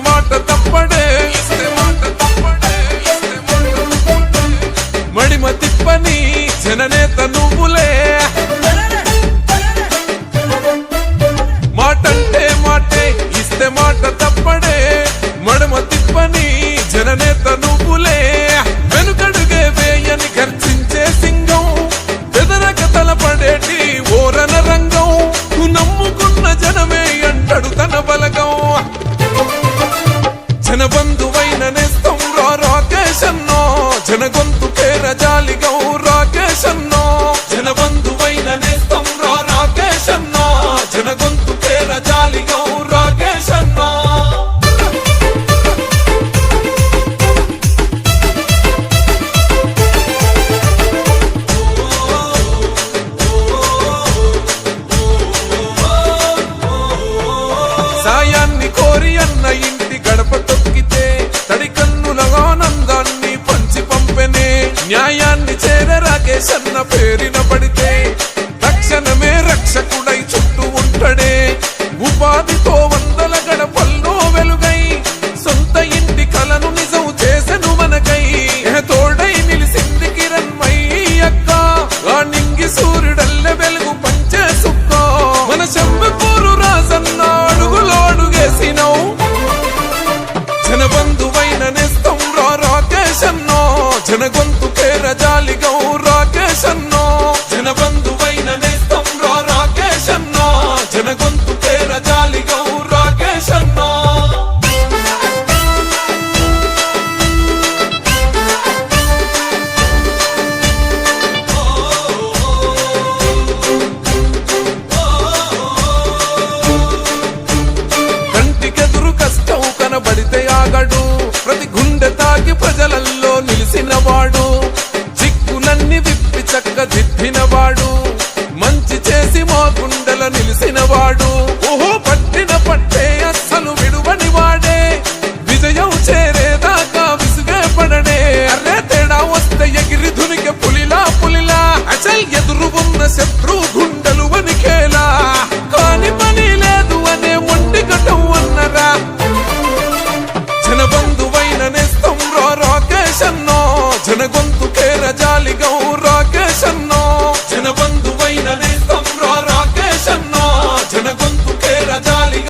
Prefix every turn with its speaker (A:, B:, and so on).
A: మాట తప్పడే మడిమ తిప్పని జననేత నువ్వులే మాటంటే మాటే ఇస్తే మాట తప్పడే మడమ తిప్పని జననేత నువ్వులే వెనుకడుగే వేయని గర్జించే సింగం బెదరక తలపడేటి ఓరన రంగం నమ్ముకున్న జనమే అంటడు తన బలగం జనబంధువైన నేస్తం రాకేశన్నో జనగొంతు పేర జాలిగం రాకేశన్నో జనబంధువైన నేస్తం రాకేశన్నో జనగొంతు పేర జాలిగం రాకేశన్నో సాయాన్ని కోరి అన్న ఇంటి గడప తొక్కితే తడి కన్నుల ఆనందాన్ని పంచి పంపెనే న్యాయాన్ని చేర రాకేశన్న పేరిన పడితే తక్షణమే రక్షకుడు